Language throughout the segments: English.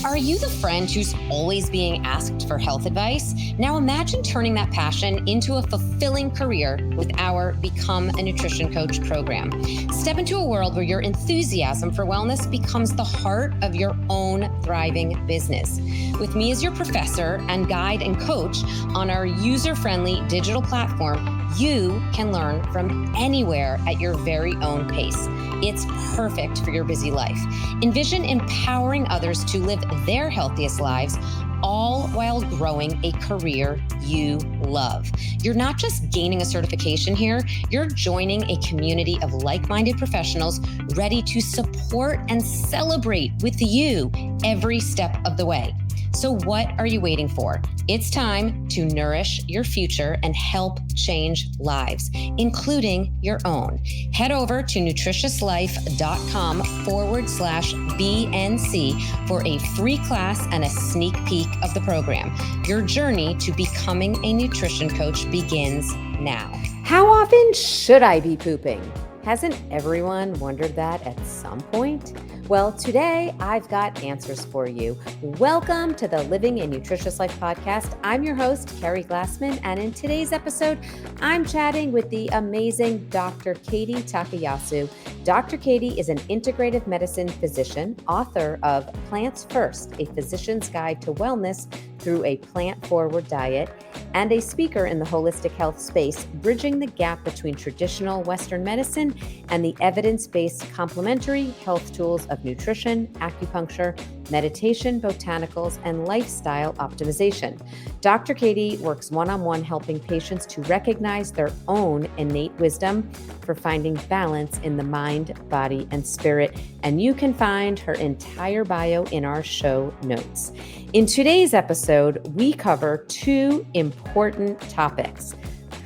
Are you the friend who's always being asked for health advice? Now imagine turning that passion into a fulfilling career with our Become a Nutrition Coach program. Step into a world where your enthusiasm for wellness becomes the heart of your own thriving business. With me as your professor and guide and coach on our user-friendly digital platform, you can learn from anywhere at your very own pace. It's perfect for your busy life. Envision empowering others to live their healthiest lives, all while growing a career you love. You're not just gaining a certification here, you're joining a community of like-minded professionals ready to support and celebrate with you every step of the way. So what are you waiting for? It's time to nourish your future and help change lives, including your own. Head over to nutritiouslife.com/BNC for a free class and a sneak peek of the program. Your journey to becoming a nutrition coach begins now. How often should I be pooping? Hasn't everyone wondered that at some point? Well, today I've got answers for you. Welcome to the Living a Nutritious Life podcast. I'm your host, Keri Glassman, and in today's episode, I'm chatting with the amazing Dr. Keri Takayasu. Dr. Keri is an integrative medicine physician, author of Plants First, a physician's guide to wellness through a plant-forward diet, and a speaker in the holistic health space, bridging the gap between traditional Western medicine and the evidence-based complementary health tools of nutrition, acupuncture, meditation, botanicals, and lifestyle optimization. Dr. Keri works one-on-one helping patients to recognize their own innate wisdom for finding balance in the mind, body, and spirit. And you can find her entire bio in our show notes. In today's episode, we cover two important topics: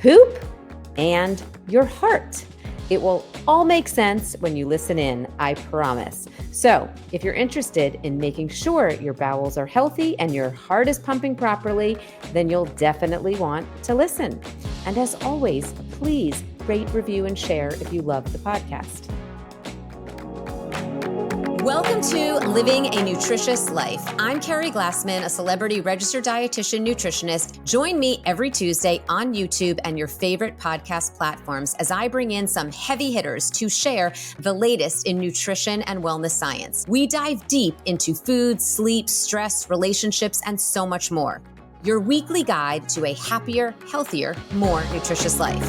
poop and your heart. It will all make sense when you listen in, I promise. So if you're interested in making sure your bowels are healthy and your heart is pumping properly, then you'll definitely want to listen. And as always, please rate, review, and share if you love the podcast. Welcome to Living a Nutritious Life. I'm Keri Glassman, a celebrity registered dietitian nutritionist. Join me every Tuesday on YouTube and your favorite podcast platforms as I bring in some heavy hitters to share the latest in nutrition and wellness science. We dive deep into food, sleep, stress, relationships, and so much more. Your weekly guide to a happier, healthier, more nutritious life.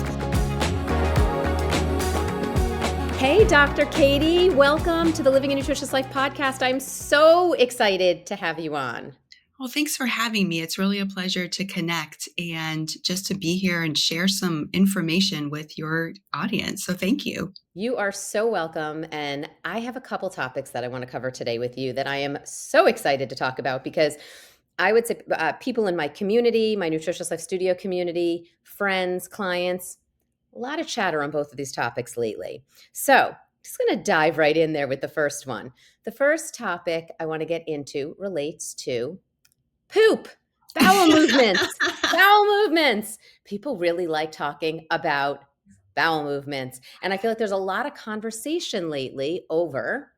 Hey, Dr. Keri, welcome to the Living a Nutritious Life podcast. I'm so excited to have you on. Well, thanks for having me. It's really a pleasure to connect and just to be here and share some information with your audience. So thank you. You are so welcome. And I have a couple topics that I want to cover today with you that I am so excited to talk about, because I would say people in my community, my Nutritious Life Studio community, friends, clients, a lot of chatter on both of these topics lately. So just going to dive right in there with the first one. The first topic I want to get into relates to poop, bowel movements, bowel movements. People really like talking about bowel movements. And I feel like there's a lot of conversation lately over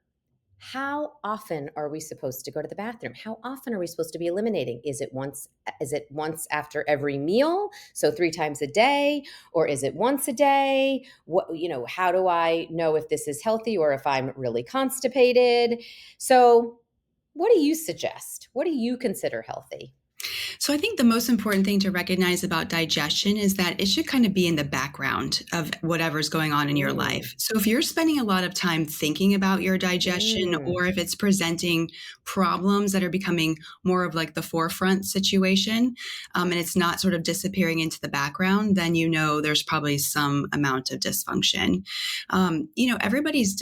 how often are we supposed to go to the bathroom? How often are we supposed to be eliminating? Is it once after every meal? So 3 times a day, or is it once a day? How do I know if this is healthy or if I'm really constipated? So what do you suggest? What do you consider healthy? So I think the most important thing to recognize about digestion is that it should kind of be in the background of whatever's going on in your life. So if you're spending a lot of time thinking about your digestion, or if it's presenting problems that are becoming more of like the forefront situation, and it's not sort of disappearing into the background, then you know there's probably some amount of dysfunction. Everybody's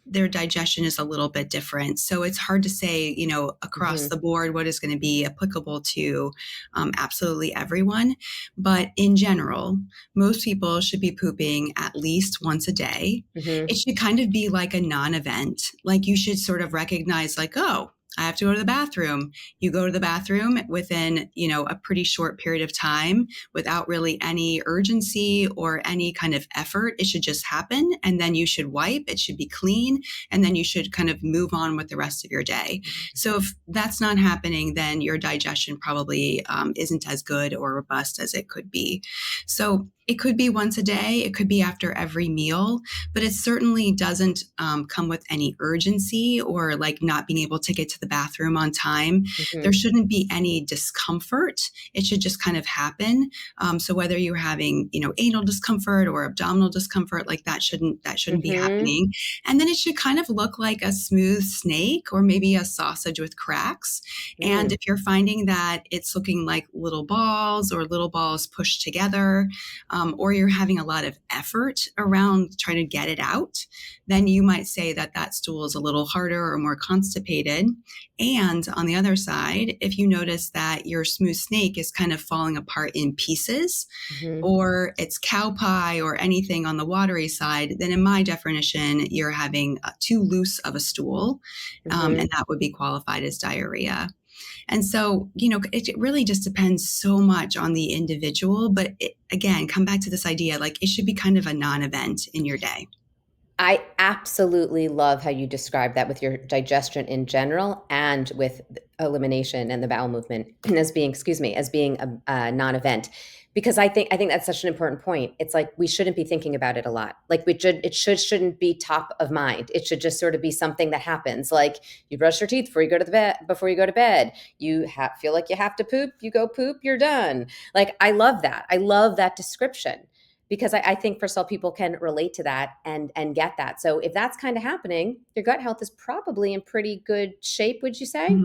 their digestion is a little bit different. So it's hard to say, across the board, what is going to be applicable to absolutely everyone. But in general, most people should be pooping at least once a day. It should kind of be like a non-event. Like you should sort of recognize like, oh, I have to go to the bathroom. You go to the bathroom within, a pretty short period of time without really any urgency or any kind of effort. It should just happen. And then you should wipe. It should be clean. And then you should kind of move on with the rest of your day. So if that's not happening, then your digestion probably isn't as good or robust as it could be. So it could be once a day. It could be after every meal, but it certainly doesn't come with any urgency or like not being able to get to the bathroom on time. There shouldn't be any discomfort. It should just kind of happen. So whether you're having, anal discomfort or abdominal discomfort, like that shouldn't be happening. And then it should kind of look like a smooth snake or maybe a sausage with cracks. And if you're finding that it's looking like little balls or little balls pushed together, or you're having a lot of effort around trying to get it out, then you might say that stool is a little harder or more constipated. And on the other side, if you notice that your smooth snake is kind of falling apart in pieces, or it's cow pie or anything on the watery side, then in my definition, you're having too loose of a stool, and that would be qualified as diarrhea. And so, it really just depends so much on the individual. But again, come back to this idea, like it should be kind of a non-event in your day. I absolutely love how you describe that with your digestion in general and with elimination and the bowel movement as being, a non-event. Because I think that's such an important point. It's like we shouldn't be thinking about it a lot. Like shouldn't be top of mind. It should just sort of be something that happens. Like you brush your teeth before you go to bed. You feel like you have to poop. You go poop. You're done. Like I love that. I love that description. Because I think first of all, people can relate to that and get that. So if that's kind of happening, your gut health is probably in pretty good shape, would you say?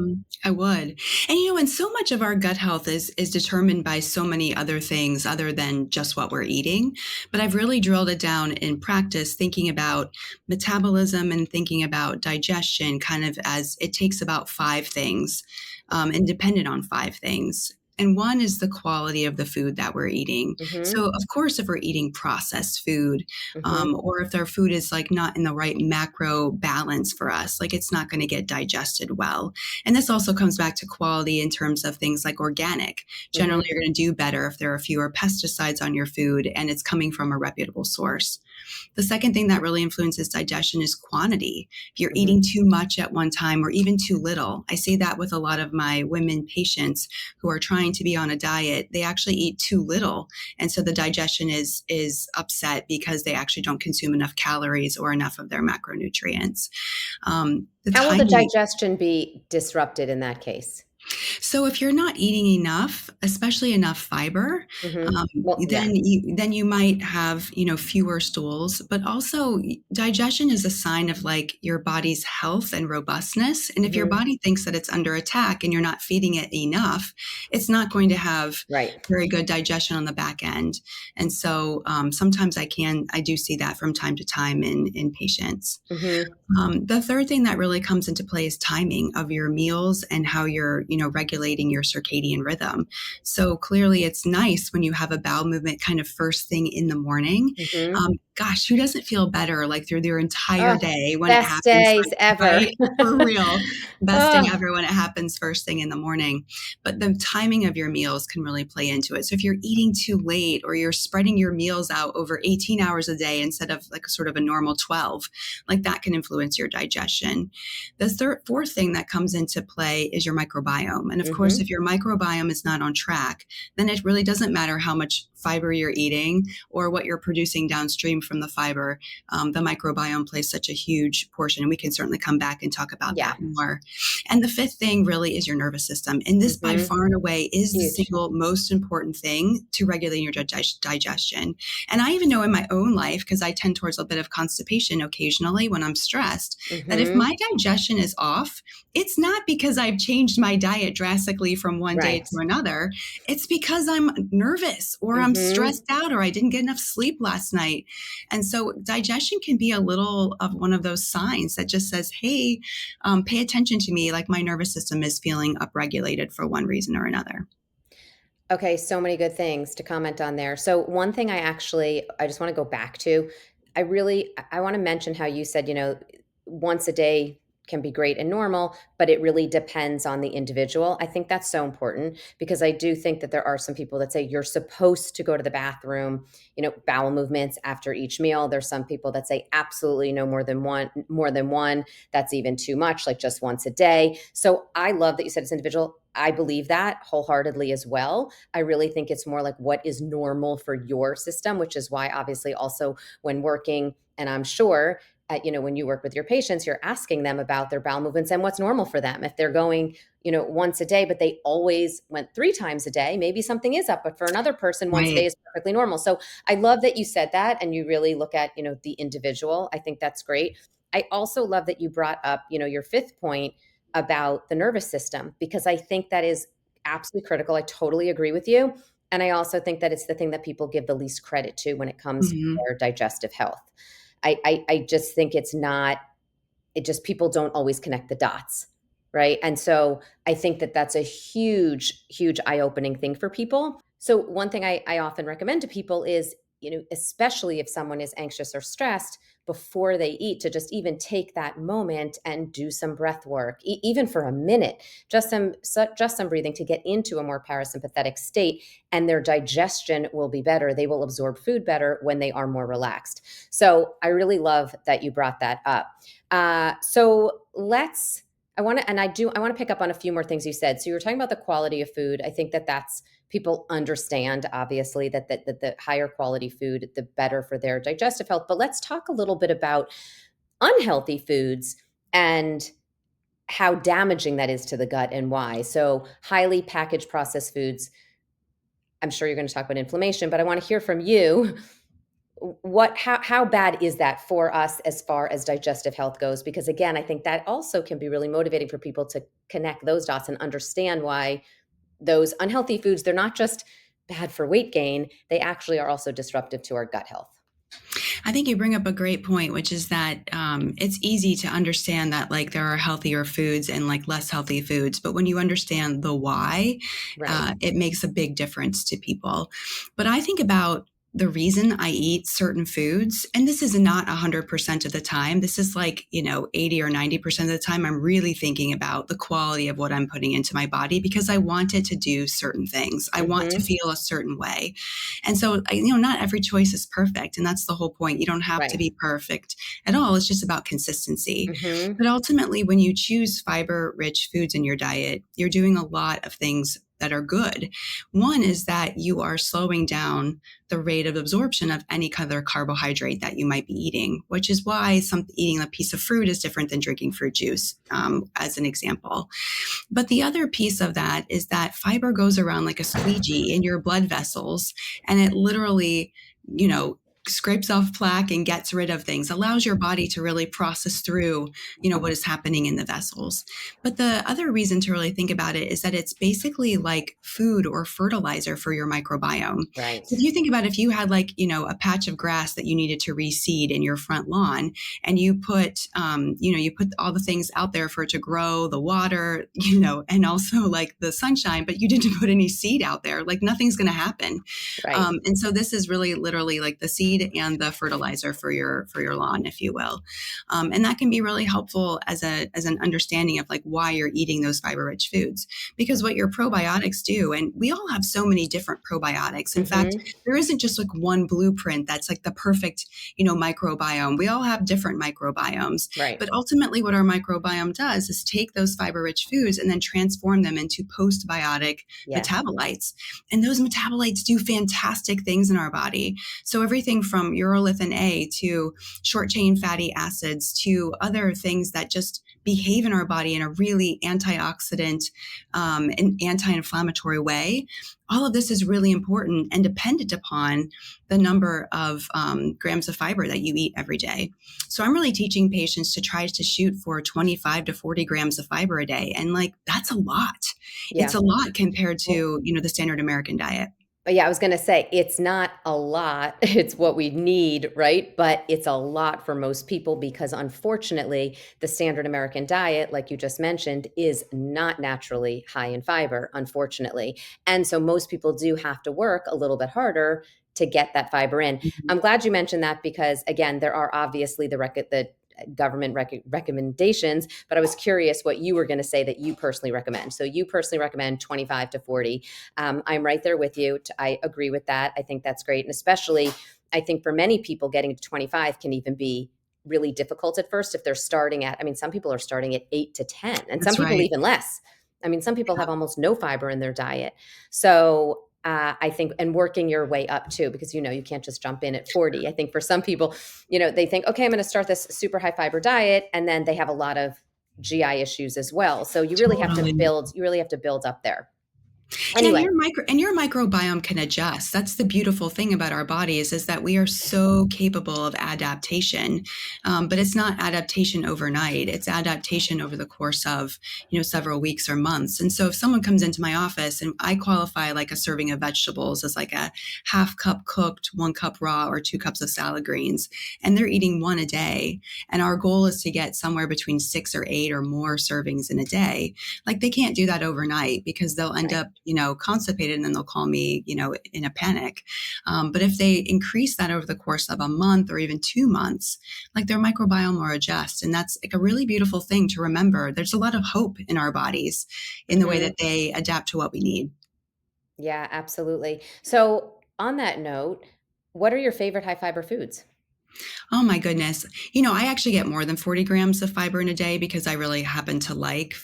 I would. And so much of our gut health is determined by so many other things other than just what we're eating. But I've really drilled it down in practice, thinking about metabolism and thinking about digestion kind of as it takes about 5 things, and dependent on 5 things. And one is the quality of the food that we're eating. So of course, if we're eating processed food, or if their food is like not in the right macro balance for us, like it's not going to get digested well. And this also comes back to quality in terms of things like organic. Generally, you're going to do better if there are fewer pesticides on your food and it's coming from a reputable source. The second thing that really influences digestion is quantity. If you're eating too much at one time or even too little, I see that with a lot of my women patients who are trying to be on a diet. They actually eat too little. And so the digestion is upset because they actually don't consume enough calories or enough of their macronutrients. How will the digestion be disrupted in that case? So if you're not eating enough, especially enough fiber, then you might have, fewer stools, but also digestion is a sign of like your body's health and robustness. And if your body thinks that it's under attack and you're not feeding it enough, it's not going to have very good digestion on the back end. And so sometimes I do see that from time to time in patients. The third thing that really comes into play is timing of your meals and how you're, regulating your circadian rhythm. So clearly it's nice when you have a bowel movement kind of first thing in the morning. Gosh, who doesn't feel better like through their entire day when it happens? Best days ever. Right? For real. Best day ever when it happens first thing in the morning. But the timing of your meals can really play into it. So if you're eating too late or you're spreading your meals out over 18 hours a day instead of like sort of a normal 12, like that can influence your digestion. The fourth thing that comes into play is your microbiome. And of course, if your microbiome is not on track, then it really doesn't matter how much fiber you're eating or what you're producing downstream from the fiber. The microbiome plays such a huge portion, and we can certainly come back and talk about that more. And the fifth thing really is your nervous system. And this by far and away is the single most important thing to regulating your digestion. And I even know in my own life, because I tend towards a bit of constipation occasionally when I'm stressed, that if my digestion is off, it's not because I've changed my diet drastically from one day to another. It's because I'm nervous or I'm stressed out or I didn't get enough sleep last night. And so digestion can be a little of one of those signs that just says, hey, pay attention to me, like my nervous system is feeling upregulated for one reason or another. Okay, so many good things to comment on there. So one thing I just want to go back to, I want to mention how you said, once a day can be great and normal, but it really depends on the individual. I think that's so important because I do think that there are some people that say you're supposed to go to the bathroom, bowel movements after each meal. There's some people that say absolutely no more than one. That's even too much, like just once a day. So I love that you said it's individual. I believe that wholeheartedly as well. I really think it's more like what is normal for your system, which is why obviously also when working, and I'm sure when you work with your patients, you're asking them about their bowel movements and what's normal for them. If they're going, once a day, but they always went 3 times a day, maybe something is up, but for another person, once a day Right. is perfectly normal. So I love that you said that and you really look at, the individual. I think that's great. I also love that you brought up, your fifth point about the nervous system, because I think that is absolutely critical. I totally agree with you. And I also think that it's the thing that people give the least credit to when it comes to Mhm. their digestive health. I just think it just people don't always connect the dots, right? And so I think that that's a huge, huge eye-opening thing for people. So one thing I often recommend to people is, especially if someone is anxious or stressed, before they eat, to just even take that moment and do some breath work, even for a minute, just some breathing to get into a more parasympathetic state, and their digestion will be better. They will absorb food better when they are more relaxed. So I really love that you brought that up. So let's, I want to, and I want to pick up on a few more things you said. So you were talking about the quality of food. I think that that's, people understand obviously that the higher quality food, the better for their digestive health. But let's talk a little bit about unhealthy foods and how damaging that is to the gut and why. So highly packaged processed foods, I'm sure you're going to talk about inflammation, but I want to hear from you. How bad is that for us as far as digestive health goes? Because again, I think that also can be really motivating for people to connect those dots and understand why those unhealthy foods, they're not just bad for weight gain, they actually are also disruptive to our gut health. I think you bring up a great point, which is that it's easy to understand that like there are healthier foods and like less healthy foods, but when you understand the why, Right. it makes a big difference to people. But I think about the reason I eat certain foods, and this is not 100% of the time. This is like, 80 or 90% of the time, I'm really thinking about the quality of what I'm putting into my body because I want it to do certain things. I want to Mm-hmm. feel a certain way. And so, not every choice is perfect. And that's the whole point. You don't have to Right. be perfect at all. It's just about consistency. Mm-hmm. But ultimately, when you choose fiber rich foods in your diet, you're doing a lot of things that are good. One is that you are slowing down the rate of absorption of any other carbohydrate that you might be eating, which is why eating a piece of fruit is different than drinking fruit juice, as an example. But the other piece of that is that fiber goes around like a squeegee in your blood vessels, and it literally, scrapes off plaque and gets rid of things, allows your body to really process through, what is happening in the vessels. But the other reason to really think about it is that it's basically like food or fertilizer for your microbiome. Right. So if you think about if you had like, a patch of grass that you needed to reseed in your front lawn and you put all the things out there for it to grow, the water, and also like the sunshine, but you didn't put any seed out there, like nothing's going to happen. Right. And so this is really literally like the seed and the fertilizer for your lawn, if you will. And that can be really helpful as an understanding of like why you're eating those fiber rich foods, because what your probiotics do, and we all have so many different probiotics. In fact, Mm-hmm. there isn't just like one blueprint that's like the perfect, microbiome. We all have different microbiomes, Right. but ultimately what our microbiome does is take those fiber rich foods and then transform them into postbiotic Yes. metabolites. And those metabolites do fantastic things in our body. So everything from urolithin A to short chain fatty acids to other things that just behave in our body in a really antioxidant and anti-inflammatory way. All of this is really important and dependent upon the number of grams of fiber that you eat every day. So I'm really teaching patients to try to shoot for 25 to 40 grams of fiber a day. And like, that's a lot. Yeah. It's a lot compared to, the standard American diet. But yeah, I was going to say it's not a lot. It's what we need, right? But it's a lot for most people because unfortunately, the standard American diet, like you just mentioned, is not naturally high in fiber, unfortunately. And so most people do have to work a little bit harder to get that fiber in. Mhm. I'm glad you mentioned that because again, there are obviously the government recommendations, but I was curious what you were going to say that you personally recommend. So you personally recommend 25 to 40. I'm right there with you. I agree with that. I think that's great. And especially, I think for many people, getting to 25 can even be really difficult at first if they're starting at, I mean, some people are starting at 8 to 10, and some That's people right. even less. I mean, some people have almost no fiber in their diet. So I think, and working your way up too, because, you can't just jump in at 40. I think for some people, they think, okay, I'm going to start this super high fiber diet. And then they have a lot of GI issues as well. So you really have to Totally. build up there. And Anyway. your microbiome can adjust. That's the beautiful thing about our bodies, is that we are so capable of adaptation. But it's not adaptation overnight. It's adaptation over the course of, several weeks or months. And so if someone comes into my office, and I qualify like a serving of vegetables as like a half cup cooked, 1 cup raw, or 2 cups of salad greens, and they're eating 1 a day, and our goal is to get somewhere between 6 or 8 or more servings in a day, like they can't do that overnight, because they'll end up, constipated, and then they'll call me, in a panic. But if they increase that over the course of a month or even 2 months, like their microbiome will adjust. And that's like a really beautiful thing to remember. There's a lot of hope in our bodies in the way that they adapt to what we need. Yeah, absolutely. So on that note, what are your favorite high fiber foods? Oh my goodness. I actually get more than 40 grams of fiber in a day, because I really happen to like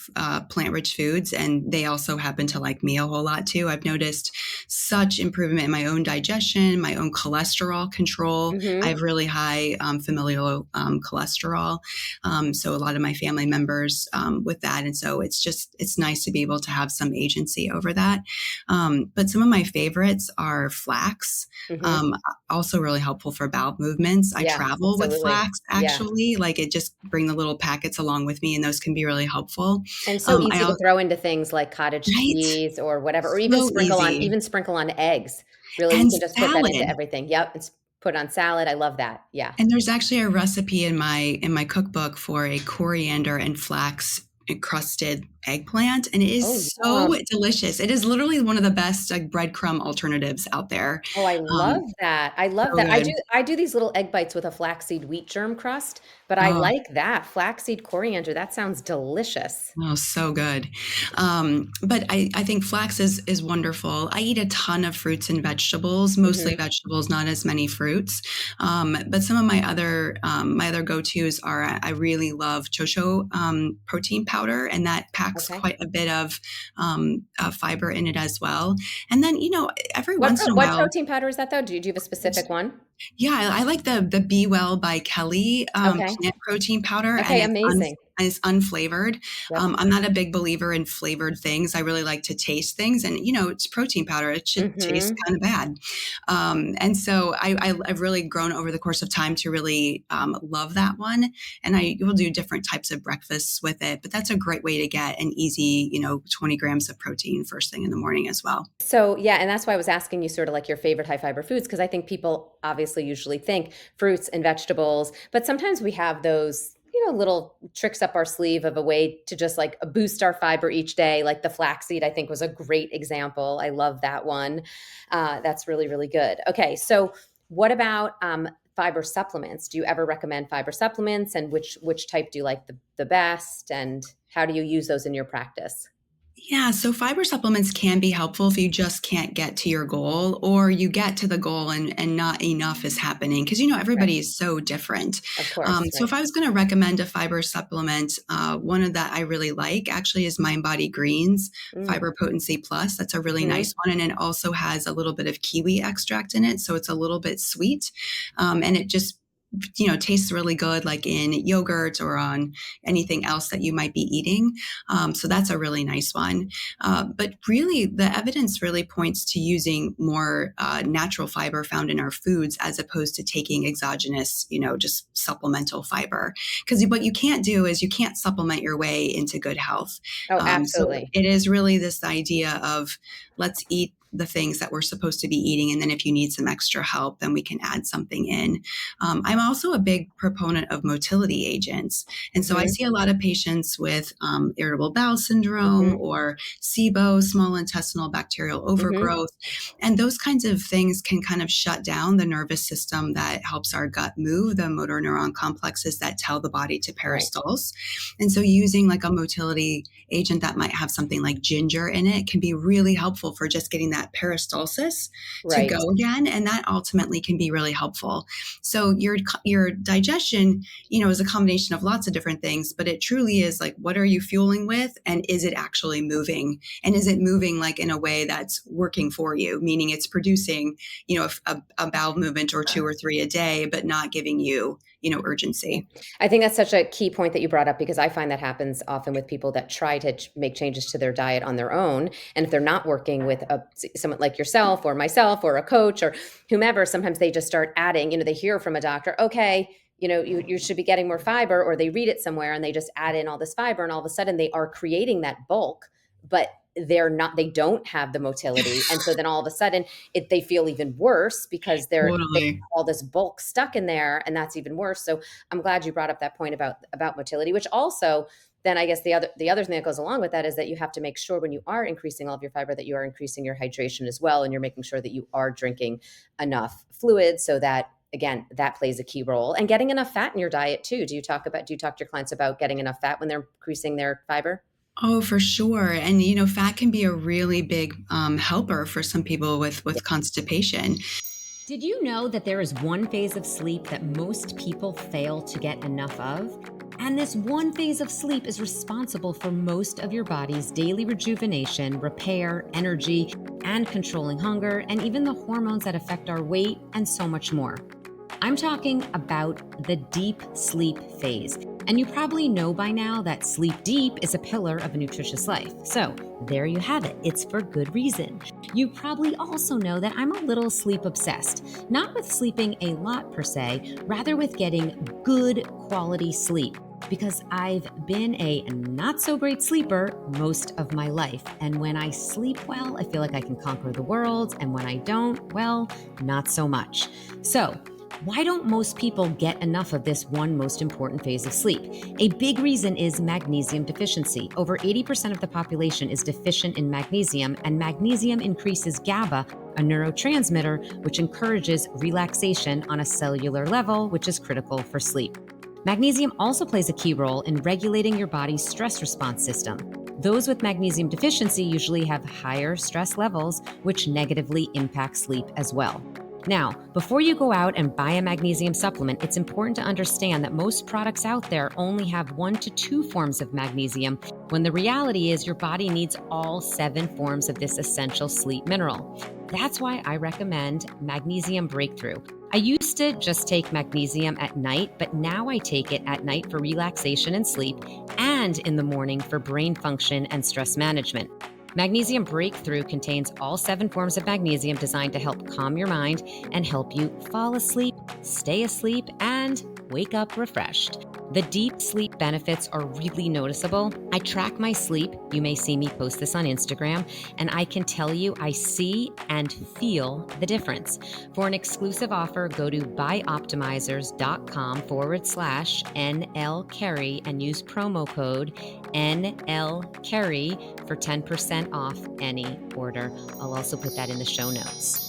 plant-rich foods, and they also happen to like me a whole lot too. I've noticed such improvement in my own digestion, my own cholesterol control. I Mm-hmm. have really high familial cholesterol. So a lot of my family members with that. And so it's nice to be able to have some agency over that. But some of my favorites are flax. Mm-hmm. Um, Also really helpful for bowel movements. I Yeah, travel with absolutely. flax, Yeah. actually, like it just bring the little packets along with me, and those can be really helpful. And so I easy to al throw into things like cottage Right? cheese or whatever, or So easy. even sprinkle on eggs. Really, you And can just put that into salad. everything. Yep, it's put on salad. I love that. Yeah. And there's actually a recipe in my cookbook for a coriander and flax encrusted eggplant, and it Oh, is so yum. delicious. It is literally one of the best, like, breadcrumb alternatives out there. Oh, I love that. I love So that. good. I do these little egg bites with a flaxseed wheat germ crust, but I Oh. like that. Flaxseed coriander, that sounds delicious. Oh, so good. But I think flax is wonderful. I eat a ton of fruits and vegetables, mostly Mhm. vegetables, not as many fruits. But some of my other go-tos are, I really love chocho protein powder, and that packs Okay. quite a bit of fiber in it as well. And then, every once in a What while, protein powder is that though? Do you have a specific one? yeah, I like the Be Well by Kelly Okay. plant protein powder, and Okay, amazing. it's unflavored. Yep. I'm not a big believer in flavored things. I really like to taste things, and it's protein powder. It should taste Mhm. kind of bad. And so I've really grown over the course of time to really love that one. And I will do different types of breakfasts with it. But that's a great way to get an easy, 20 grams of protein first thing in the morning as well. So, yeah, and that's why I was asking you sort of like your favorite high fiber foods, because I think people obviously usually think fruits and vegetables, but sometimes we have those, little tricks up our sleeve of a way to just like boost our fiber each day. Like the flaxseed, I think was a great example. I love that one. That's really, really good. Okay, so what about fiber supplements? Do you ever recommend fiber supplements, and which type do you like the best, and how do you use those in your practice? Yeah, so fiber supplements can be helpful if you just can't get to your goal, or you get to the goal and not enough is happening, because Right. everybody is so different. Of course, So right. if I was going to recommend a fiber supplement, one of that I really like actually is Mind Body Greens Mm. Fiber Potency Plus. That's a really Mhm. nice one, and it also has a little bit of kiwi extract in it, so it's a little bit sweet, and it just tastes really good, like in yogurt or on anything else that you might be eating. So that's a really nice one. But really, the evidence really points to using more natural fiber found in our foods, as opposed to taking exogenous, just supplemental fiber. Because what you can't do is you can't supplement your way into good health. Oh, So absolutely. it is really this idea of, let's eat the things that we're supposed to be eating. And then if you need some extra help, then we can add something in. I'm also a big proponent of motility agents. And so I see a lot of patients with irritable bowel syndrome or SIBO, small intestinal bacterial overgrowth. And those kinds of things can kind of shut down the nervous system that helps our gut move, the motor neuron complexes that tell the body to peristalse. And so using like a motility agent that might have something like ginger in it can be really helpful for just getting that peristalsis to go again. And that ultimately can be really helpful. So your digestion, is a combination of lots of different things, but it truly is like, what are you fueling with? And is it actually moving? And is it moving like in a way that's working for you? Meaning it's producing, a bowel movement or 2 or 3 a day, but not giving you, urgency. I think that's such a key point that you brought up, because I find that happens often with people that try to make changes to their diet on their own. And if they're not working with someone like yourself or myself or a coach or whomever, sometimes they just start adding, they hear from a doctor, okay, you should be getting more fiber, or they read it somewhere and they just add in all this fiber, and all of a sudden they are creating that bulk, but they don't have the motility. And so then all of a sudden they feel even worse because they have all this bulk stuck in there, and that's even worse. So I'm glad you brought up that point about motility, which also then I guess the other thing that goes along with that is that you have to make sure when you are increasing all of your fiber that you are increasing your hydration as well. And you're making sure that you are drinking enough fluid, so that, again, that plays a key role. And getting enough fat in your diet too. Do you talk to your clients about getting enough fat when they're increasing their fiber? Oh, for sure. And, fat can be a really big helper for some people with constipation. Did you know that there is one phase of sleep that most people fail to get enough of? And this one phase of sleep is responsible for most of your body's daily rejuvenation, repair, energy, and controlling hunger, and even the hormones that affect our weight, and so much more. I'm talking about the deep sleep phase. And you probably know by now that sleep deep is a pillar of a nutritious life. So there you have it. It's for good reason. You probably also know that I'm a little sleep obsessed, not with sleeping a lot per se, rather with getting good quality sleep, because I've been a not so great sleeper most of my life. And when I sleep well, I feel like I can conquer the world. And when I don't, well, not so much. So why don't most people get enough of this one most important phase of sleep? A big reason is magnesium deficiency. Over 80% of the population is deficient in magnesium, and magnesium increases GABA, a neurotransmitter which encourages relaxation on a cellular level, which is critical for sleep. Magnesium also plays a key role in regulating your body's stress response system. Those with magnesium deficiency usually have higher stress levels, which negatively impact sleep as well. Now, before you go out and buy a magnesium supplement, it's important to understand that most products out there only have 1 to 2 forms of magnesium, when the reality is your body needs all 7 forms of this essential sleep mineral. That's why I recommend Magnesium Breakthrough. I used to just take magnesium at night, but now I take it at night for relaxation and sleep, and in the morning for brain function and stress management. Magnesium Breakthrough contains all 7 forms of magnesium designed to help calm your mind and help you fall asleep, stay asleep, and wake up refreshed. The deep sleep benefits are really noticeable. I track my sleep. You may see me post this on Instagram, and I can tell you I see and feel the difference. For an exclusive offer, go to buyoptimizers.com/NL Keri and use promo code NL Keri for 10% off any order. I'll also put that in the show notes.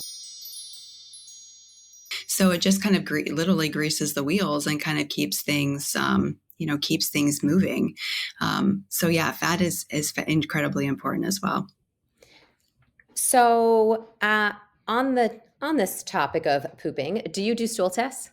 So it just kind of literally greases the wheels and kind of keeps things, keeps things moving. So yeah, fat is incredibly important as well. So on this topic of pooping, do you do stool tests?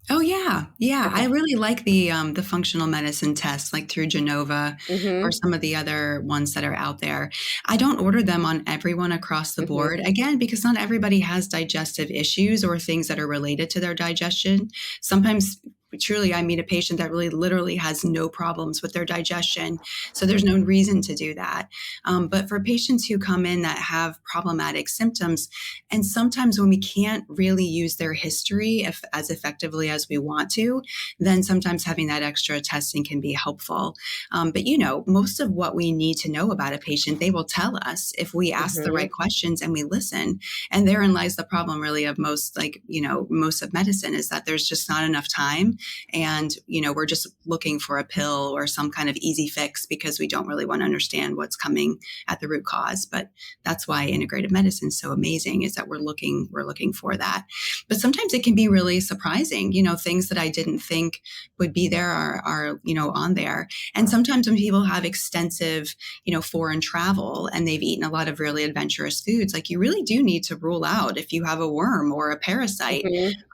Oh yeah. Yeah. Okay. I really like the functional medicine tests, like through Genova or some of the other ones that are out there. I don't order them on everyone across the board, again, because not everybody has digestive issues or things that are related to their digestion. Sometimes truly, I meet a patient that really literally has no problems with their digestion. So there's no reason to do that. But for patients who come in that have problematic symptoms, and sometimes when we can't really use their history as effectively as we want to, then sometimes having that extra testing can be helpful. But most of what we need to know about a patient, they will tell us if we ask the right questions and we listen. And therein lies the problem really of most of medicine, is that there's just not enough time. And, we're just looking for a pill or some kind of easy fix because we don't really want to understand what's coming at the root cause. But that's why integrative medicine is so amazing, is that we're looking for that. But sometimes it can be really surprising, things that I didn't think would be there are on there. And sometimes when people have extensive, foreign travel and they've eaten a lot of really adventurous foods, like you really do need to rule out if you have a worm or a parasite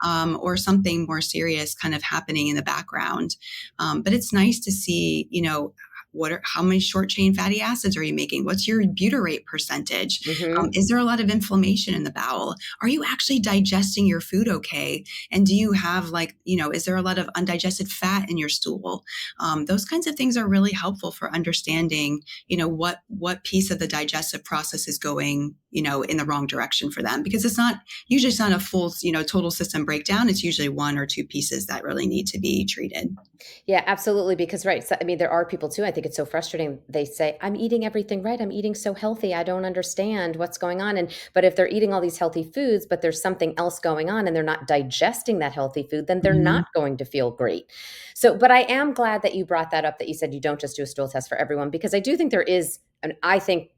or something more serious kind of happening in the background. But it's nice to see, how many short chain fatty acids are you making? What's your butyrate percentage? Is there a lot of inflammation in the bowel? Are you actually digesting your food okay? And do you have is there a lot of undigested fat in your stool? Those kinds of things are really helpful for understanding, what piece of the digestive process is going, in the wrong direction for them, because it's not a full, total system breakdown. It's usually one or two pieces that really need to be treated. Yeah, absolutely. Because, right. So, I mean, there are people too. I think it's so frustrating. They say, I'm eating everything right. I'm eating so healthy. I don't understand what's going on. But if they're eating all these healthy foods, but there's something else going on and they're not digesting that healthy food, then they're not going to feel great. So, but I am glad that you brought that up, that you said you don't just do a stool test for everyone, because I do think there is, and I think,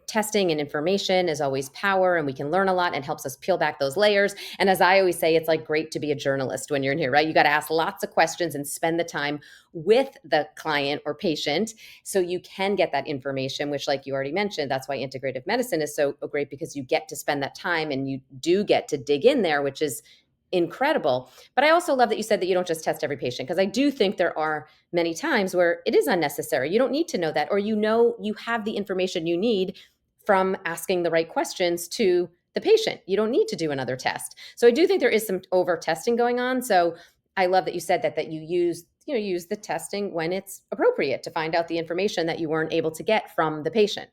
testing and information is always power, and we can learn a lot and helps us peel back those layers. And as I always say, it's like great to be a journalist when you're in here, right? You got to ask lots of questions and spend the time with the client or patient so you can get that information, which, like you already mentioned, that's why integrative medicine is so great, because you get to spend that time and you do get to dig in there, which is incredible. But I also love that you said that you don't just test every patient, because I do think there are many times where it is unnecessary. You don't need to know that, or you have the information you need from asking the right questions to the patient. You don't need to do another test. So I do think there is some over testing going on. So I love that you said that you use the testing when it's appropriate to find out the information that you weren't able to get from the patient.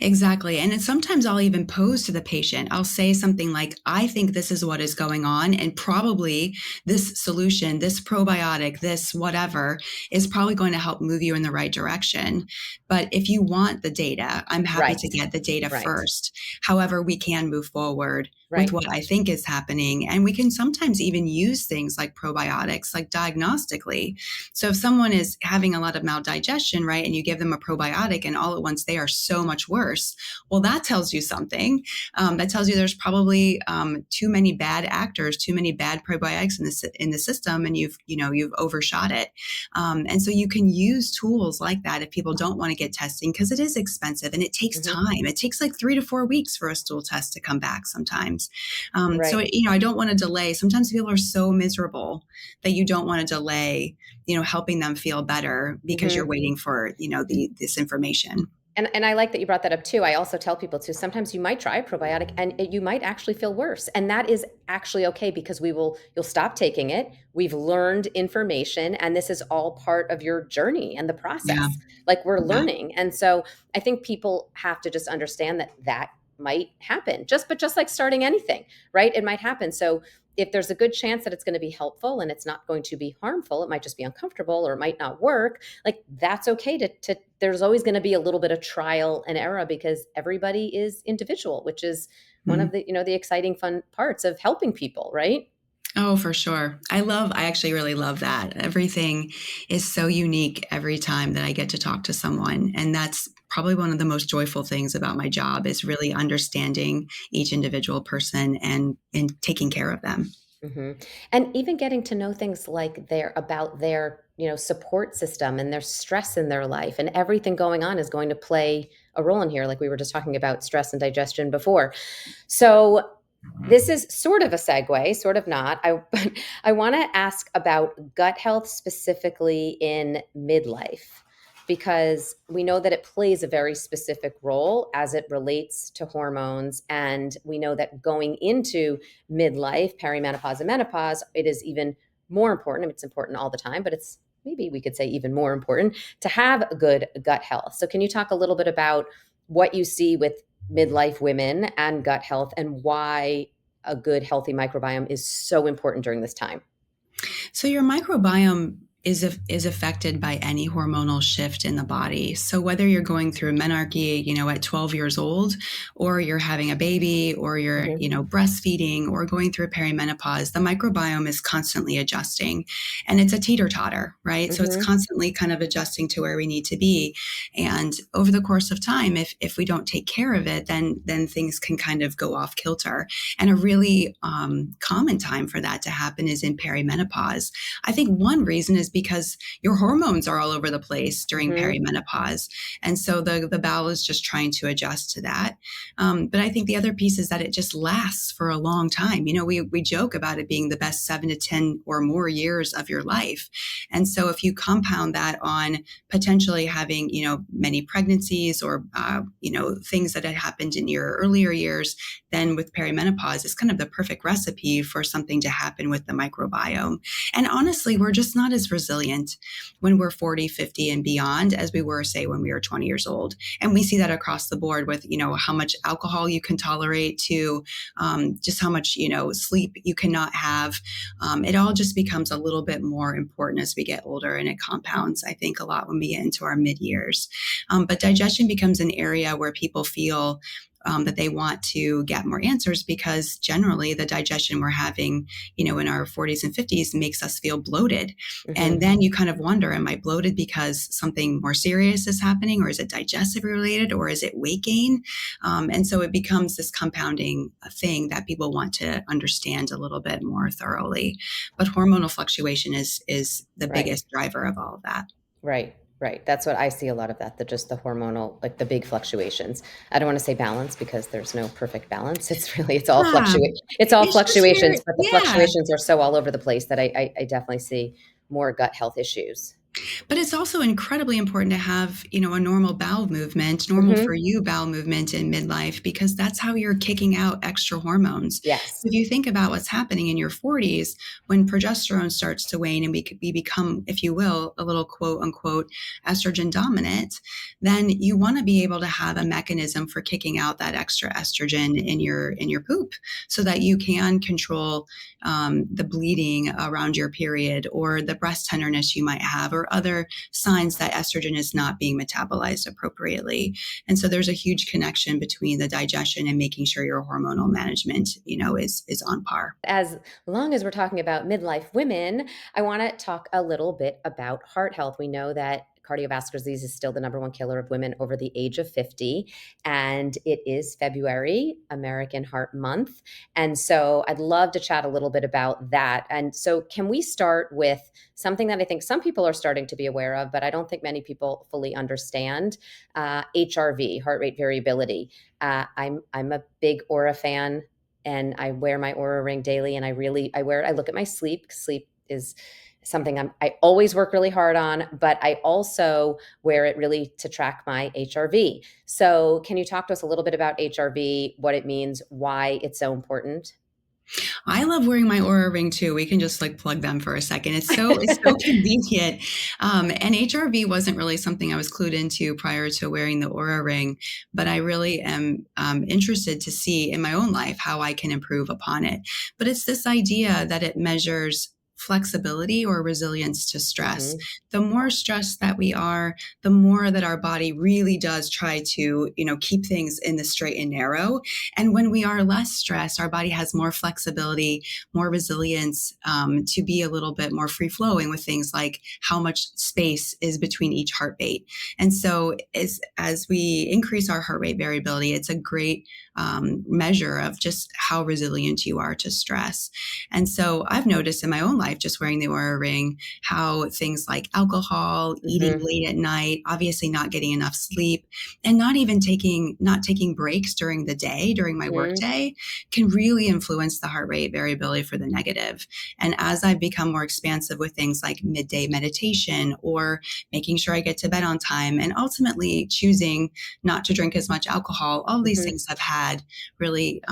Exactly. And sometimes I'll even pose to the patient. I'll say something like, I think this is what is going on. And probably this solution, this probiotic, this whatever is probably going to help move you in the right direction. But if you want the data, I'm happy to get the data first. However, we can move forward with what I think is happening. And we can sometimes even use things like probiotics, like diagnostically. So if someone is having a lot of maldigestion, right, and you give them a probiotic and all at once they are so much worse, well, that tells you something. That tells you there's probably too many bad actors, too many bad probiotics in the system, and you've overshot it. And so you can use tools like that if people don't want to get testing, because it is expensive and it takes time. It takes like 3 to 4 weeks for a stool test to come back sometimes. So, I don't want to delay. Sometimes people are so miserable that you don't want to delay, helping them feel better because you're waiting for, this information. And I like that you brought that up too. I also tell people too, sometimes you might try a probiotic and you might actually feel worse. And that is actually okay, because you'll stop taking it. We've learned information, and this is all part of your journey and the process. Like we're learning. And so I think people have to just understand that might happen, but just like starting anything, right? It might happen. So if there's a good chance that it's going to be helpful and it's not going to be harmful, it might just be uncomfortable or it might not work. Like that's okay there's always going to be a little bit of trial and error, because everybody is individual, which is one of the, the exciting, fun parts of helping people, right? Oh, for sure. I actually really love that. Everything is so unique every time that I get to talk to someone. And that's probably one of the most joyful things about my job, is really understanding each individual person and taking care of them. And even getting to know things like about their, support system and their stress in their life, and everything going on is going to play a role in here. Like we were just talking about stress and digestion before. So this is sort of a segue, sort of not. I want to ask about gut health, specifically in midlife, because we know that it plays a very specific role as it relates to hormones. And we know that going into midlife, perimenopause and menopause, it is even more important. I mean, it's important all the time, but it's maybe we could say even more important to have good gut health. So can you talk a little bit about what you see with midlife women and gut health and why a good healthy microbiome is so important during this time? So your microbiome is affected by any hormonal shift in the body. So whether you're going through menarche, at 12 years old, or you're having a baby, or you're, breastfeeding, or going through perimenopause, the microbiome is constantly adjusting, and it's a teeter-totter, right? So it's constantly kind of adjusting to where we need to be. And over the course of time, if we don't take care of it, then things can kind of go off kilter. And a really common time for that to happen is in perimenopause. I think one reason is because your hormones are all over the place during perimenopause. And so the bowel is just trying to adjust to that. But I think the other piece is that it just lasts for a long time. We joke about it being the best 7 to 10 or more years of your life. And so if you compound that on potentially having, many pregnancies or, things that had happened in your earlier years, then with perimenopause, it's kind of the perfect recipe for something to happen with the microbiome. And honestly, we're just not as resilient when we're 40, 50 and beyond as we were, say, when we were 20 years old. And we see that across the board with, how much alcohol you can tolerate to just how much, sleep you cannot have. It all just becomes a little bit more important as we get older, and it compounds, I think, a lot when we get into our mid years. But digestion becomes an area where people feel that they want to get more answers, because generally the digestion we're having, in our 40s and 50s makes us feel bloated. And then you kind of wonder, am I bloated because something more serious is happening, or is it digestive related, or is it weight gain? And so it becomes this compounding thing that people want to understand a little bit more thoroughly. But hormonal fluctuation is the biggest driver of all of that. Right. That's what I see a lot of that, just the hormonal, like the big fluctuations. I don't want to say balance because there's no perfect balance. It's all It's all fluctuations, but the fluctuations are so all over the place that I definitely see more gut health issues. But it's also incredibly important to have, a normal bowel movement, normal for you bowel movement in midlife, because that's how you're kicking out extra hormones. Yes. If you think about what's happening in your 40s, when progesterone starts to wane and we become, if you will, a little quote unquote estrogen dominant, then you want to be able to have a mechanism for kicking out that extra estrogen in your poop, so that you can control the bleeding around your period, or the breast tenderness you might have, or other signs that estrogen is not being metabolized appropriately. And so there's a huge connection between the digestion and making sure your hormonal management, is on par. As long as we're talking about midlife women, I want to talk a little bit about heart health. We know that cardiovascular disease is still the number one killer of women over the age of 50. And it is February, American Heart Month. And so I'd love to chat a little bit about that. And so can we start with something that I think some people are starting to be aware of, but I don't think many people fully understand, HRV, heart rate variability. I'm a big Aura fan, and I wear my Aura ring daily, and I look at my sleep. Sleep is something I always work really hard on, but I also wear it really to track my HRV. So can you talk to us a little bit about HRV, what it means, why it's so important? I love wearing my Aura ring too. We can just plug them for a second. It's so convenient. And HRV wasn't really something I was clued into prior to wearing the Aura ring, but I really am interested to see in my own life how I can improve upon it. But it's this idea that it measures flexibility or resilience to stress. The more stressed that we are, the more that our body really does try to, keep things in the straight and narrow. And when we are less stressed, our body has more flexibility, more resilience, to be a little bit more free flowing with things like how much space is between each heartbeat. And so as we increase our heart rate variability, it's a great measure of just how resilient you are to stress. And so I've noticed in my own life, just wearing the Aura ring, how things like alcohol, eating late at night, obviously not getting enough sleep, and not taking breaks during the day, during my work day, can really influence the heart rate variability for the negative. And as I've become more expansive with things like midday meditation, or making sure I get to bed on time, and ultimately choosing not to drink as much alcohol, all these things I've had really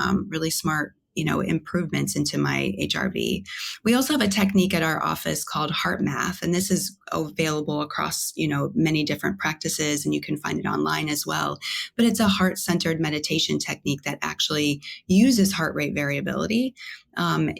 smart improvements into my HRV. We also have a technique at our office called heart math, and this is available across, many different practices, and you can find it online as well. But it's a heart-centered meditation technique that actually uses heart rate variability,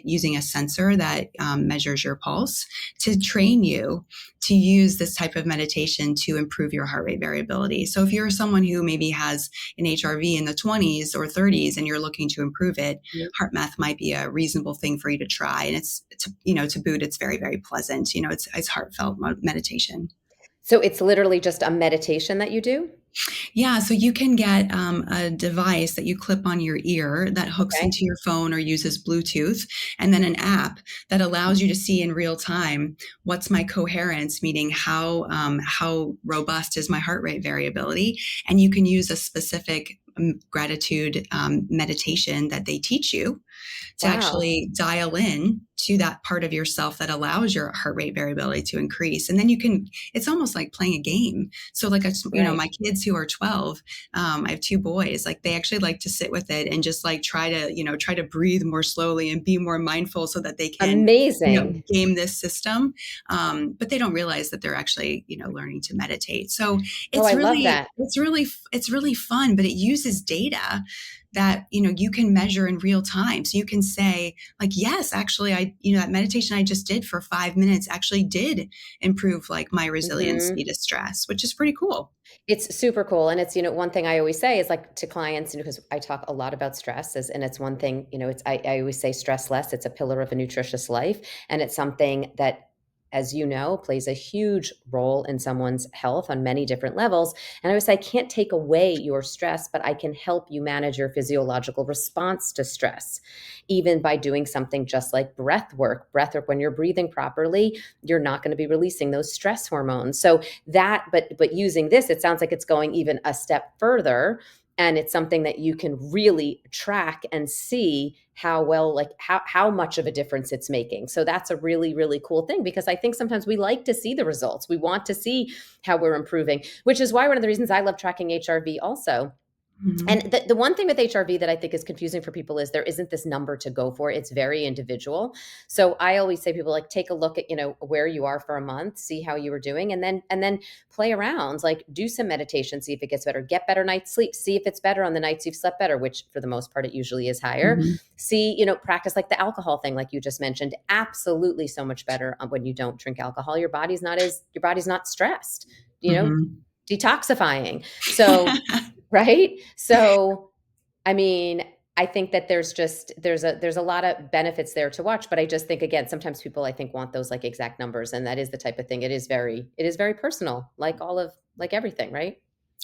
using a sensor that measures your pulse to train you to use this type of meditation to improve your heart rate variability. So if you're someone who maybe has an HRV in the 20s or 30s and you're looking to improve it, heart math might be a reasonable thing for you to try. And it's to boot, it's very, very pleasant. It's heartfelt meditation. So it's literally just a meditation that you do? Yeah, so you can get a device that you clip on your ear that hooks into your phone or uses Bluetooth, and then an app that allows you to see in real time what's my coherence, meaning how robust is my heart rate variability, and you can use a specific gratitude meditation that they teach you to actually dial in to that part of yourself that allows your heart rate variability to increase. And then it's almost like playing a game. So like, my kids who are 12, I have two boys, like they actually like to sit with it and just like try to breathe more slowly and be more mindful so that they can game this system. But they don't realize that they're actually, learning to meditate. So it's really fun, but it uses data that, you can measure in real time. So you can say like, yes, actually, that meditation I just did for 5 minutes actually did improve like my resiliency to stress, which is pretty cool. It's super cool. And it's, one thing I always say is like to clients, because I talk a lot about stress and it's one thing, I always say stress less. It's a pillar of a nutritious life. And it's something that, as you know, plays a huge role in someone's health on many different levels. And I always say, I can't take away your stress, but I can help you manage your physiological response to stress, even by doing something just like breath work. Breath work, when you're breathing properly, you're not going to be releasing those stress hormones. So but using this, it sounds like it's going even a step further. And it's something that you can really track and see how well, like how much of a difference it's making. So that's a really, really cool thing, because I think sometimes we like to see the results. We want to see how we're improving, which is why one of the reasons I love tracking HRV also. Mm-hmm. And the one thing with HRV that I think is confusing for people is there isn't this number to go for. It's very individual. So I always say people like take a look at, where you are for a month, see how you were doing, and then play around, like do some meditation, see if it gets better, get better night's sleep, see if it's better on the nights you've slept better, which for the most part, it usually is higher. Mm-hmm. See, practice like the alcohol thing, like you just mentioned, absolutely so much better when you don't drink alcohol. Your body's not stressed, detoxifying. So right. So, I mean, I think that there's a lot of benefits there to watch, but I just think, again, sometimes people I think want those like exact numbers, and that is the type of thing. It is very personal, like everything, right?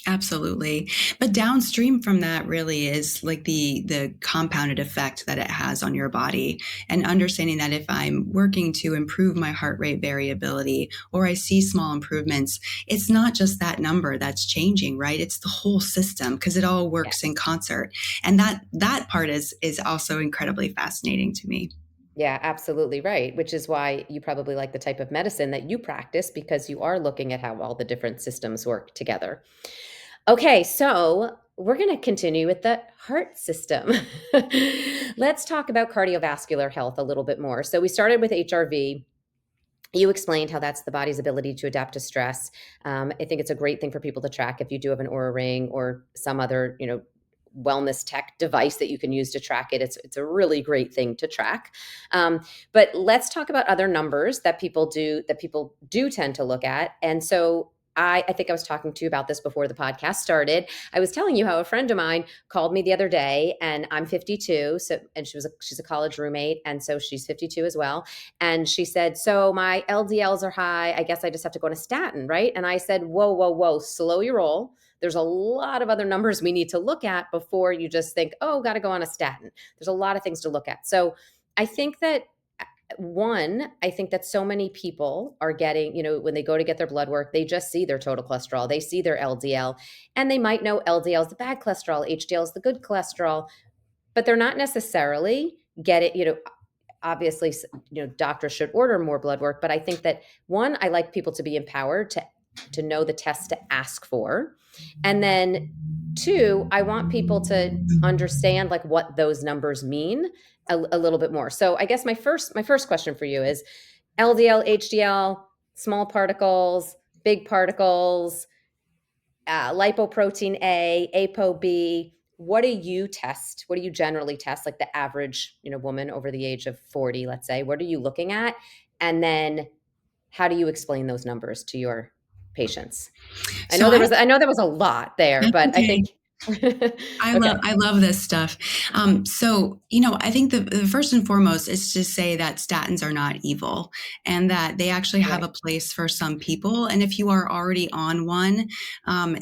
Absolutely. But downstream from that really is like the compounded effect that it has on your body, and understanding that if I'm working to improve my heart rate variability or I see small improvements, it's not just that number that's changing, right? It's the whole system, because it all works in concert. And that part is also incredibly fascinating to me. Yeah, absolutely right. Which is why you probably like the type of medicine that you practice, because you are looking at how all the different systems work together. Okay, so we're going to continue with the heart system. Let's talk about cardiovascular health a little bit more. So we started with HRV. You explained how that's the body's ability to adapt to stress. I think it's a great thing for people to track if you do have an Oura Ring or some other, wellness tech device that you can use to track it. It's a really great thing to track. But let's talk about other numbers that people do tend to look at. And so I think I was talking to you about this before the podcast started. I was telling you how a friend of mine called me the other day, and I'm 52. And she's a college roommate. And so she's 52 as well. And she said, so my LDLs are high. I guess I just have to go on a statin, right? And I said, whoa, slow your roll. There's a lot of other numbers we need to look at before you just think, oh, got to go on a statin. There's a lot of things to look at. So I think that I think that so many people are getting, when they go to get their blood work, they just see their total cholesterol, they see their LDL, and they might know LDL is the bad cholesterol, HDL is the good cholesterol, but they're not necessarily obviously, doctors should order more blood work. But I think that I like people to be empowered to to know the test to ask for. And then two, I want people to understand like what those numbers mean a little bit more. So I guess my first question for you is LDL, HDL, small particles, big particles, lipoprotein A, ApoB. What do you test? What do you generally test? Like the average, woman over the age of 40, let's say. What are you looking at? And then how do you explain those numbers to your patients? I So know there was a lot there, that's but I okay. think okay. I love this stuff. So, I think the first and foremost is to say that statins are not evil and that they actually have Right. a place for some people. And if you are already on one,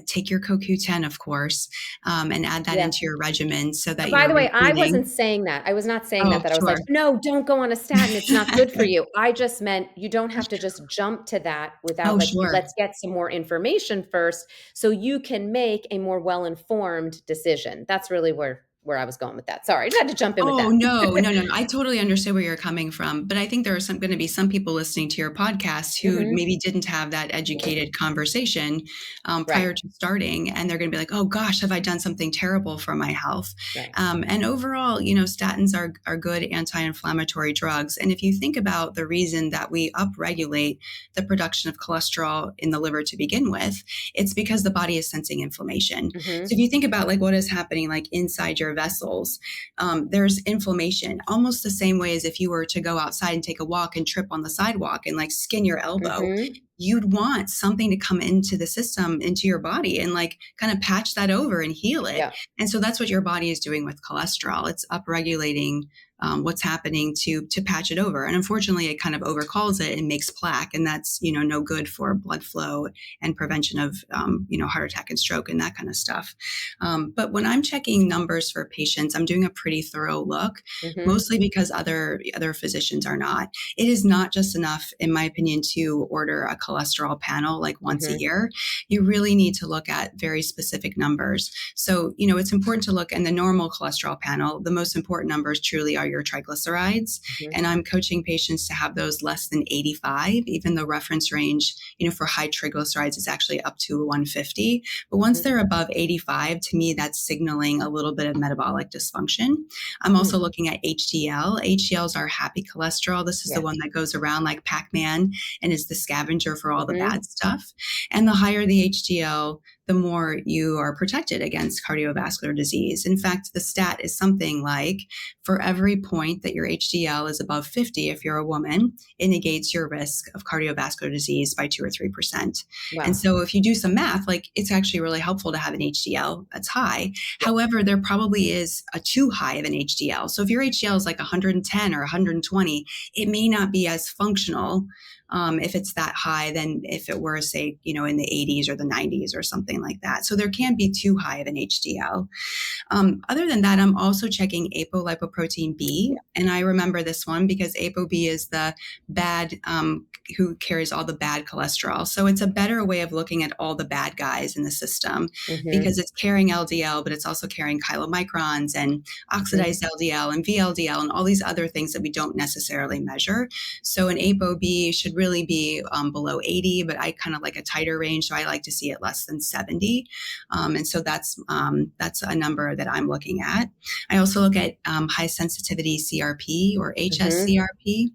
take your CoQ10, of course, and add that Yeah. into your regimen so that By you're the way, I receiving. wasn't saying that. I was not saying Oh, that I was like, sure. no, don't go on a statin. It's not good for you. I just meant you don't have to just jump to that without Oh, like, sure. let's get some more information first so you can make a more well-informed decision. That's really where I was going with that. Sorry, I just had to jump in with Oh, that. no, no, no. I totally understand where you're coming from. But I think there are going to be some people listening to your podcast who Mhm. maybe didn't have that educated conversation Right. prior to starting. And they're going to be like, oh, gosh, have I done something terrible for my health? Right. And overall, statins are good anti-inflammatory drugs. And if you think about the reason that we upregulate the production of cholesterol in the liver to begin with, it's because the body is sensing inflammation. So Mhm. if you think about like what is happening like inside your vessels, there's inflammation almost the same way as if you were to go outside and take a walk and trip on the sidewalk and like skin your elbow. Mhm. You'd want something to come into the system, into your body and like kind of patch that over and heal it. Yeah. And so that's what your body is doing with cholesterol. It's upregulating what's happening to patch it over. And unfortunately, it kind of overcalls it and makes plaque. And that's, no good for blood flow and prevention of, heart attack and stroke and that kind of stuff. But when I'm checking numbers for patients, I'm doing a pretty thorough look, Mhm. mostly because other physicians are not. It is not just enough, in my opinion, to order a cholesterol panel like once a Mhm. year. You really need to look at very specific numbers. So, it's important to look in the normal cholesterol panel. The most important numbers truly are your triglycerides. Mhm. And I'm coaching patients to have those less than 85, even though reference range, for high triglycerides is actually up to 150. But once Mhm. they're above 85, to me, that's signaling a little bit of metabolic dysfunction. I'm also Mhm. looking at HDL. HDL is our happy cholesterol. This is the Yeah. one that goes around like Pac-Man and is the scavenger for all the Mhm. bad stuff. And the higher the HDL, the more you are protected against cardiovascular disease. In fact, the stat is something like for every point that your HDL is above 50, if you're a woman, it negates your risk of cardiovascular disease by 2 or 3%. And Wow. so if you do some math, like it's actually really helpful to have an HDL that's high. Yeah. However, there probably is a too high of an HDL. So if your HDL is like 110 or 120, it may not be as functional if it's that high than if it were, say, in the 80s or the 90s or something like that. So there can be too high of an HDL. Other than that, I'm also checking apolipoprotein B. Yeah. And I remember this one because ApoB is the bad, who carries all the bad cholesterol. So it's a better way of looking at all the bad guys in the system Mhm. because it's carrying LDL, but it's also carrying chylomicrons and Mhm. oxidized LDL and VLDL and all these other things that we don't necessarily measure. So an ApoB should really be below 80, but I kind of like a tighter range. So I like to see it less than 70. And so that's a number that I'm looking at. I also look at high sensitivity CRP or Mhm. HSCRP.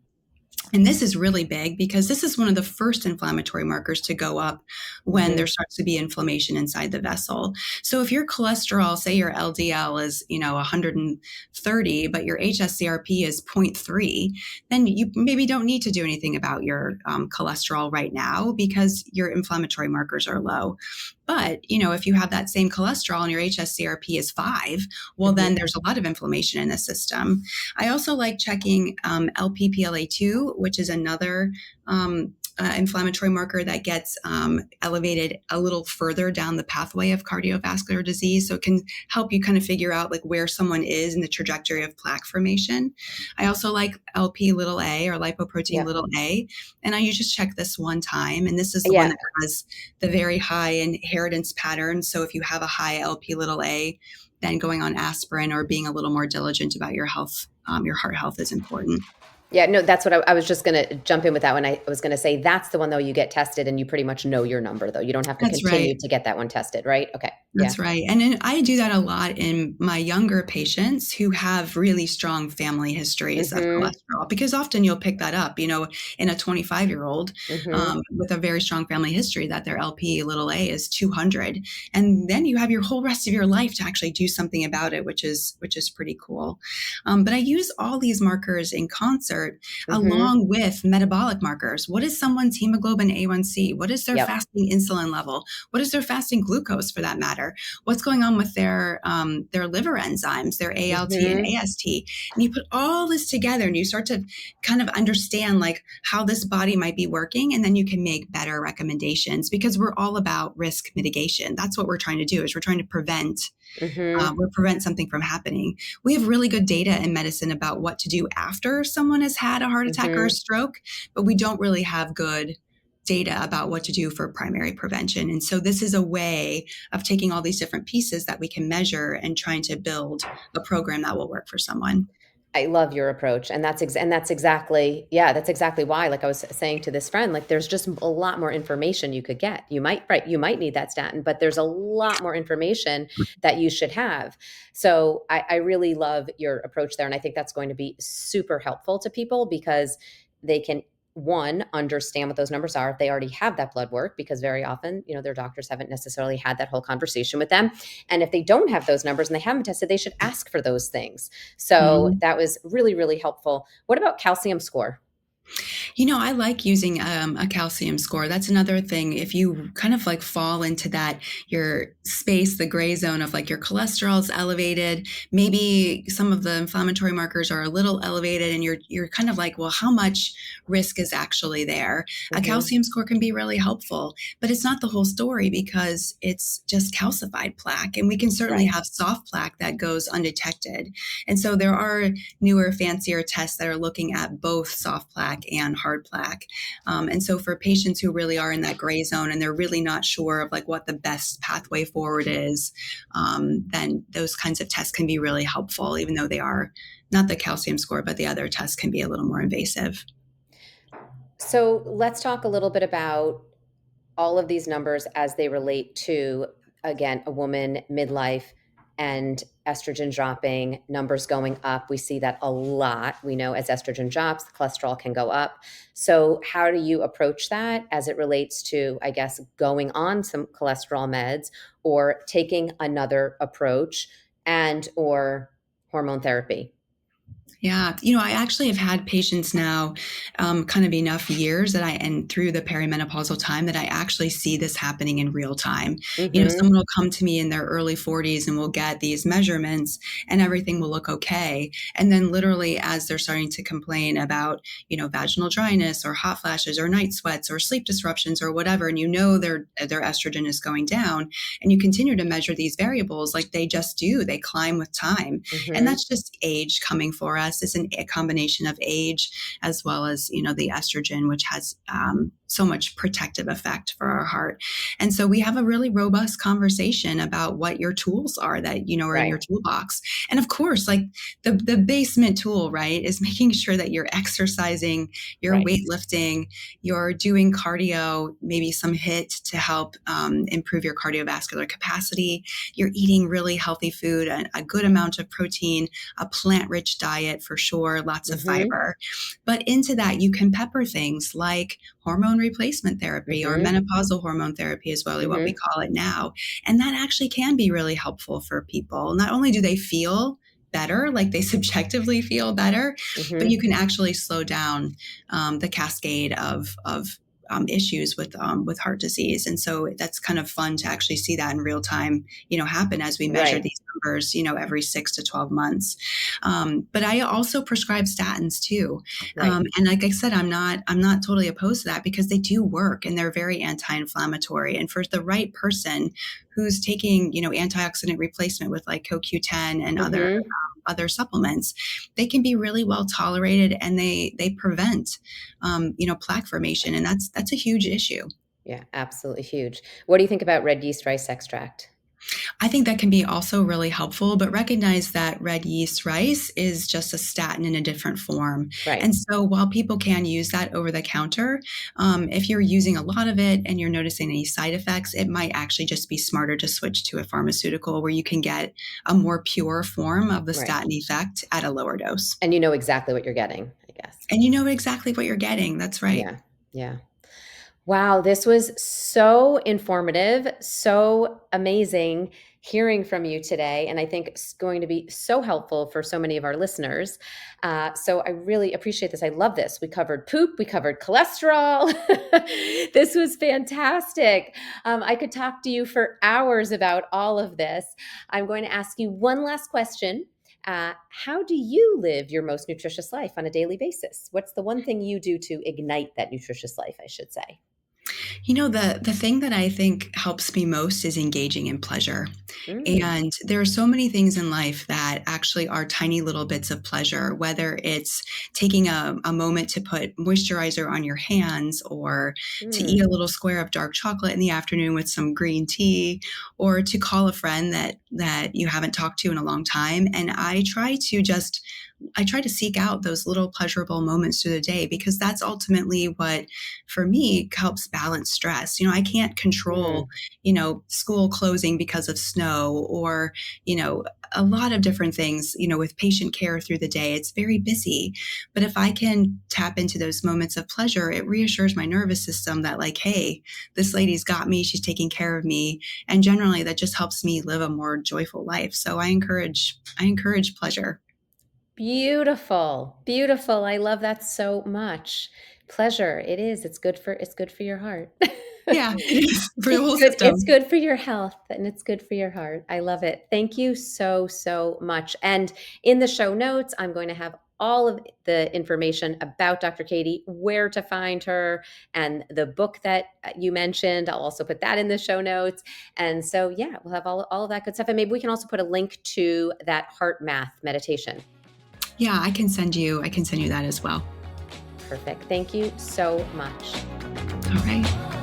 And this is really big because this is one of the first inflammatory markers to go up when there Mhm. starts to be inflammation inside the vessel. So if your cholesterol, say your LDL is, 130, but your HSCRP is zero point 0.3, then you maybe don't need to do anything about your cholesterol right now because your inflammatory markers are low. But, if you have that same cholesterol and your HSCRP is 5, well, then Mhm. there's a lot of inflammation in the system. I also like checking LPPLA2, which is another inflammatory marker that gets elevated a little further down the pathway of cardiovascular disease. So it can help you kind of figure out like where someone is in the trajectory of plaque formation. I also like LP little a or lipoprotein Yeah. little a. And I usually just check this one time. And this is the one Yeah. that has the very high inheritance pattern. So if you have a high LP little a, then going on aspirin or being a little more diligent about your health, your heart health is important. Yeah, no, that's what I was just going to jump in with that one. I was going to say that's the one though you get tested and you pretty much know your number though. You don't have to That's right. continue to get that one tested, right? Okay. Yeah. That's right. And then I do that a lot in my younger patients who have really strong family histories of Mhm. cholesterol, because often you'll pick that up, in a 25-year-old Mhm. with a very strong family history that their LP little a is 200. And then you have your whole rest of your life to actually do something about it, which is pretty cool. But I use all these markers in concert Mhm. along with metabolic markers. What is someone's hemoglobin A1C? What is their Yep. fasting insulin level? What is their fasting glucose, for that matter? What's going on with their liver enzymes, their ALT and Mhm. AST? And you put all this together and you start to kind of understand like how this body might be working, and then you can make better recommendations, because we're all about risk mitigation. That's what we're trying to do, is we're trying to Mhm. prevent something from happening. We have really good data in medicine about what to do after someone has had a heart attack or a Mhm. stroke, but we don't really have good data about what to do for primary prevention. And so this is a way of taking all these different pieces that we can measure and trying to build a program that will work for someone. I love your approach, and that's exactly, yeah, that's exactly why, like I was saying to this friend, like there's just a lot more information you could get. You might, right, you might need that statin, but there's a lot more information that you should have. So I really love your approach there, and I think that's going to be super helpful to people because they can, one, understand what those numbers are if they already have that blood work, because very often, their doctors haven't necessarily had that whole conversation with them. And if they don't have those numbers and they haven't tested, they should ask for those things. So Mhm. that was really, really helpful. What about calcium score? I like using a calcium score. That's another thing. If you kind of like fall into that, your space, the gray zone of like your cholesterol is elevated, maybe some of the inflammatory markers are a little elevated, and you're kind of like, well, how much risk is actually there? A Mhm. calcium score can be really helpful, but it's not the whole story, because it's just calcified plaque, and we can certainly Right. have soft plaque that goes undetected. And so there are newer, fancier tests that are looking at both soft plaque and hard plaque. And so for patients who really are in that gray zone and they're really not sure of like what the best pathway forward is, then those kinds of tests can be really helpful, even though they are not the calcium score, but the other tests can be a little more invasive. So let's talk a little bit about all of these numbers as they relate to, again, a woman midlife and estrogen dropping, numbers going up. We see that a lot. We know as estrogen drops, the cholesterol can go up. So how do you approach that as it relates to, I guess, going on some cholesterol meds or taking another approach and or hormone therapy? Yeah, I actually have had patients now, kind of enough years and through the perimenopausal time, that I actually see this happening in real time. Mhm. Someone will come to me in their early 40s and we'll get these measurements and everything will look okay. And then literally as they're starting to complain about, vaginal dryness or hot flashes or night sweats or sleep disruptions or whatever, and their estrogen is going down, and you continue to measure these variables, like they just do, they climb with time. And Mhm. that's just age coming for us. It's a combination of age as well as, the estrogen, which has so much protective effect for our heart. And so we have a really robust conversation about what your tools are that, are in Right. your toolbox. And of course, like the basement tool, right, is making sure that you're exercising, you're Right. weightlifting, you're doing cardio, maybe some HIIT to help improve your cardiovascular capacity. You're eating really healthy food, a good amount of protein, a plant-rich diet for sure, lots of Mhm. fiber. But into that, you can pepper things like hormone replacement therapy, or Mhm. menopausal hormone therapy is really what we Mhm. call it now. And that actually can be really helpful for people. Not only do they feel better, like they subjectively feel better, but you Mhm. can actually slow down the cascade of issues with heart disease. And so that's kind of fun to actually see that in real time, happen as we measure Right. these numbers, every 6 to 12 months. But I also prescribe statins too. Right. And like I said, I'm not totally opposed to that, because they do work and they're very anti-inflammatory. And for the right person who's taking, antioxidant replacement with like CoQ10 and Mhm. other supplements, they can be really well tolerated, and they prevent, plaque formation, and that's a huge issue. Yeah, absolutely huge. What do you think about red yeast rice extract? I think that can be also really helpful, but recognize that red yeast rice is just a statin in a different form. Right. And so while people can use that over the counter, if you're using a lot of it and you're noticing any side effects, it might actually just be smarter to switch to a pharmaceutical where you can get a more pure form of the Right. statin effect at a lower dose. And you know exactly what you're getting, I guess. And you know exactly what you're getting. That's right. Yeah. Yeah. Wow, this was so informative, so amazing hearing from you today. And I think it's going to be so helpful for so many of our listeners. So I really appreciate this. I love this. We covered poop, we covered cholesterol. This was fantastic. I could talk to you for hours about all of this. I'm going to ask you one last question. How do you live your most nutritious life on a daily basis? What's the one thing you do to ignite that nutritious life, I should say? You know, the thing that I think helps me most is engaging in pleasure. And there are so many things in life that actually are tiny little bits of pleasure, whether it's taking a moment to put moisturizer on your hands, or to eat a little square of dark chocolate in the afternoon with some green tea, or to call a friend that you haven't talked to in a long time. And I try to seek out those little pleasurable moments through the day, because that's ultimately what, for me, helps balance stress. I can't control, school closing because of snow, or, a lot of different things, with patient care through the day. It's very busy. But if I can tap into those moments of pleasure, it reassures my nervous system that, like, hey, this lady's got me, she's taking care of me. And generally that just helps me live a more joyful life. So I encourage pleasure. Beautiful. Beautiful. I love that so much. Pleasure. It is. It's good for your heart. Yeah, it is for the whole Good. system. It's good for your health, and it's good for your heart. I love it. Thank you so, so much. And in the show notes, I'm going to have all of the information about Dr. Katie, where to find her, and the book that you mentioned. I'll also put that in the show notes. And so, yeah, we'll have all of that good stuff. And maybe we can also put a link to that heart math meditation. Yeah, I can send you that as well. Perfect. Thank you so much. All right.